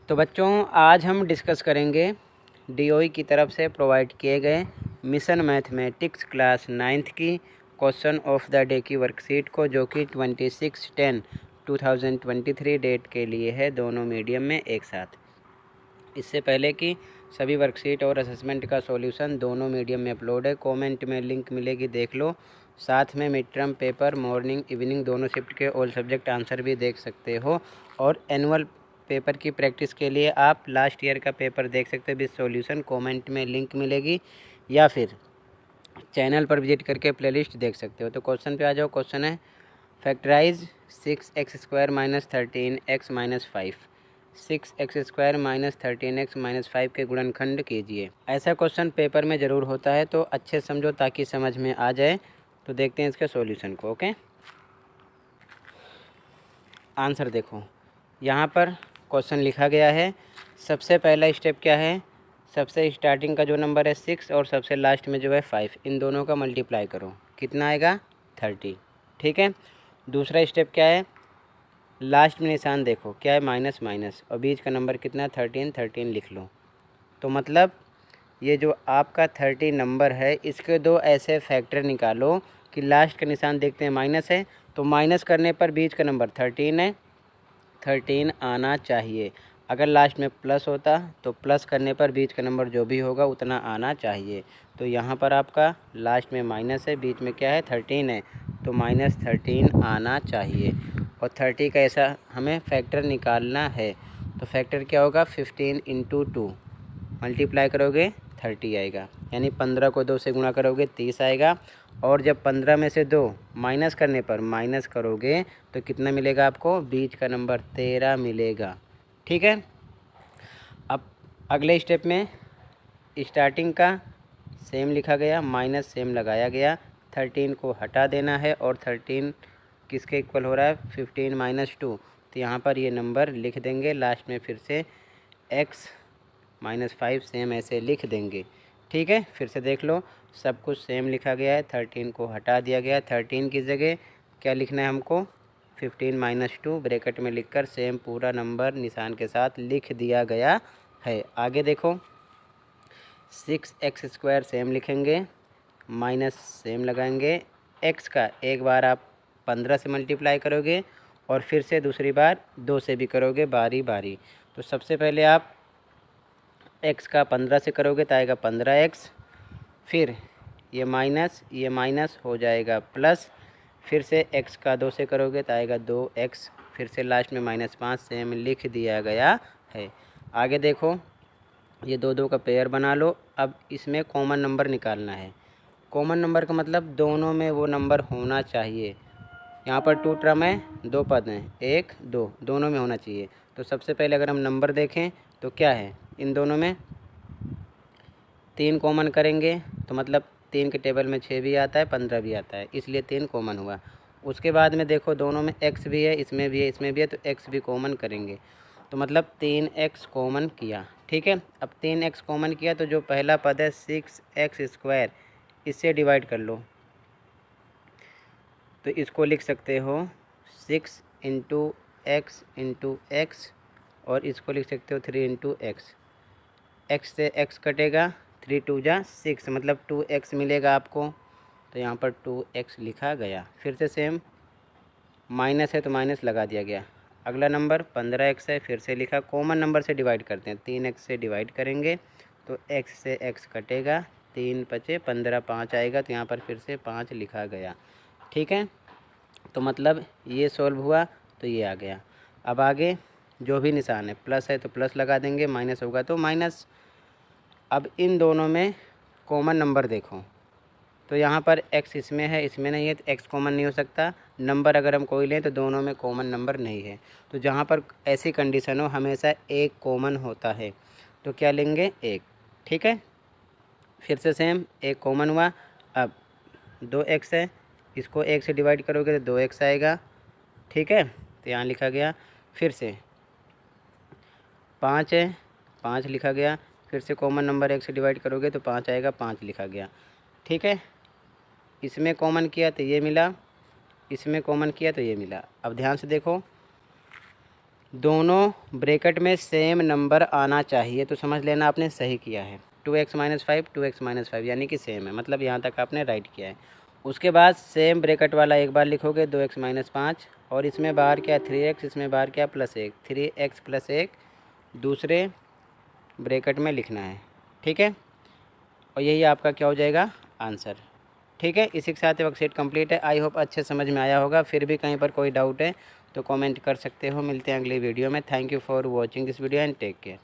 तो बच्चों आज हम डिस्कस करेंगे डीओई की तरफ से प्रोवाइड किए गए मिशन मैथमेटिक्स क्लास 9th की क्वेश्चन ऑफ द डे की वर्कशीट को, जो कि 26/10/2023 डेट के लिए है, दोनों मीडियम में एक साथ। इससे पहले कि सभी वर्कशीट और असेसमेंट का सॉल्यूशन दोनों मीडियम में अपलोड है। कमेंट में लिंक मिलेगी, देख लो। साथ में mid term paper morning evening दोनों शिफ्ट के ऑल सब्जेक्ट आंसर भी देख सकते हो। और एनुअल पेपर की प्रैक्टिस के लिए आप लास्ट ईयर का पेपर देख सकते हो विद सॉल्यूशन। कमेंट में लिंक मिलेगी या फिर चैनल पर विजिट करके प्लेलिस्ट देख सकते हो। तो क्वेश्चन पे आ जाओ। क्वेश्चन है factorise 6x² - 13x - 5। 6x² - 13x - 5 के गुणनखंड कीजिए। ऐसा क्वेश्चन पेपर में ज़रूर होता है, तो अच्छे समझो ताकि समझ में आ जाए। तो देखते हैं इसके सॉल्यूशन को। ओके, आंसर देखो, यहाँ पर क्वेश्चन लिखा गया है। सबसे पहला स्टेप क्या है? सबसे स्टार्टिंग का जो नंबर है 6 और सबसे लास्ट में जो है 5, इन दोनों का मल्टीप्लाई करो, कितना आएगा? 30। ठीक है। दूसरा स्टेप क्या है? लास्ट में निशान देखो क्या है, माइनस माइनस, और बीच का नंबर कितना? 13 लिख लो। तो मतलब ये जो आपका 30 नंबर है, इसके दो ऐसे फैक्टर निकालो कि लास्ट का निशान देखते हैं माइनस है, तो माइनस करने पर बीच का नंबर 13 है, 13 आना चाहिए। अगर लास्ट में प्लस होता तो प्लस करने पर बीच का नंबर जो भी होगा उतना आना चाहिए। तो यहाँ पर आपका लास्ट में माइनस है, बीच में क्या है? 13 है, तो -13 आना चाहिए। और 30 का ऐसा हमें फैक्टर निकालना है, तो फैक्टर क्या होगा? 15 × 2 मल्टीप्लाई करोगे 30 आएगा, यानी 15 को 2 से गुणा करोगे 30 आएगा। और जब 15 में से 2 माइनस करने पर माइनस करोगे तो कितना मिलेगा आपको? बीच का नंबर 13 मिलेगा। ठीक है। अब अगले स्टेप में स्टार्टिंग का सेम लिखा गया, माइनस सेम लगाया गया, 13 को हटा देना है, और 13 किसके इक्वल हो रहा है? 15 - 2। तो यहाँ पर ये नंबर लिख देंगे, लास्ट में फिर से x - 5 सेम ऐसे लिख देंगे। ठीक है, फिर से देख लो, सब कुछ सेम लिखा गया है, 13 को हटा दिया गया। 13 की जगह क्या लिखना है हमको? 15 - 2 ब्रैकेट में लिखकर सेम पूरा नंबर निशान के साथ लिख दिया गया है। आगे देखो, 6x² सेम लिखेंगे, माइनस सेम लगाएंगे। x का एक बार आप 15 से मल्टीप्लाई करोगे और फिर से दूसरी बार 2 से भी करोगे, बारी बारी। तो सबसे पहले आप x का 15 से करोगे तो आएगा 15x, फिर ये माइनस हो जाएगा प्लस, फिर से x का 2 से करोगे तो आएगा 2x, फिर से लास्ट में -5 सेम लिख दिया गया है। आगे देखो, ये 2 का पेयर बना लो। अब इसमें कॉमन नंबर निकालना है। कॉमन नंबर का मतलब दोनों में वो नंबर होना चाहिए। यहाँ पर 2 टर्म है, 2 पद हैं, 1 2, दोनों में होना चाहिए। तो सबसे पहले अगर हम नंबर देखें तो क्या है? इन दोनों में 3 कॉमन करेंगे, तो मतलब 3 के टेबल में 6 भी आता है, 15 भी आता है, इसलिए 3 कॉमन हुआ। उसके बाद में देखो, दोनों में x भी है, इसमें भी है, इसमें भी है, तो x भी कॉमन करेंगे, तो मतलब 3x कॉमन किया। ठीक है। अब 3x कॉमन किया तो जो पहला पद है 6x², इससे डिवाइड कर लो, तो इसको लिख सकते हो 6 × x × x, और इसको लिख सकते हो 3 × x। x से x कटेगा, 3 × 2 = 6, मतलब 2x मिलेगा आपको। तो यहाँ पर 2x लिखा गया। फिर से सेम, माइनस है तो माइनस लगा दिया गया। अगला नंबर 15x है, फिर से लिखा। कॉमन नंबर से डिवाइड करते हैं, 3x से डिवाइड करेंगे तो x से x कटेगा, 3 × 5 = 15, 5 आएगा, तो यहाँ पर फिर से 5 लिखा गया। ठीक है। तो मतलब ये सॉल्व हुआ, तो ये आ गया। अब आगे जो भी निशान है, प्लस है तो प्लस लगा देंगे, माइनस होगा तो माइनस। अब इन दोनों में कॉमन नंबर देखो, तो यहाँ पर x इसमें है, इसमें नहीं है, तो x कॉमन नहीं हो सकता। नंबर अगर हम कोई लें तो दोनों में कॉमन नंबर नहीं है। तो जहाँ पर ऐसी कंडीशन हो, हमेशा एक कॉमन होता है, तो क्या लेंगे? 1। ठीक है। फिर से सेम, एक कॉमन हुआ। अब 2x है, इसको 1 से डिवाइड करोगे तो 2x आएगा। ठीक है, तो यहाँ लिखा गया। फिर से 5 है, 5 लिखा गया, फिर से कॉमन नंबर 1 से डिवाइड करोगे तो 5 आएगा, 5 लिखा गया। ठीक है। इसमें कॉमन किया तो ये मिला, इसमें कॉमन किया तो ये मिला। अब ध्यान से देखो, दोनों ब्रैकेट में सेम नंबर आना चाहिए, तो समझ लेना आपने सही किया है। 2x - 5 2x - 5 यानी कि सेम है, मतलब यहाँ तक आपने राइट किया है। उसके बाद सेम ब्रैकेट वाला एक बार लिखोगे 2x - 5, और इसमें बाहर क्या 3x, इसमें बाहर क्या +1, 3x + 1 दूसरे ब्रैकेट में लिखना है, ठीक है। और यही आपका क्या हो जाएगा आंसर, ठीक है। इसी के साथ वर्कशीट कंप्लीट है। आई होप अच्छे समझ में आया होगा। फिर भी कहीं पर कोई डाउट है तो कमेंट कर सकते हो। मिलते हैं अगली वीडियो में। Thank you for watching this video and take care.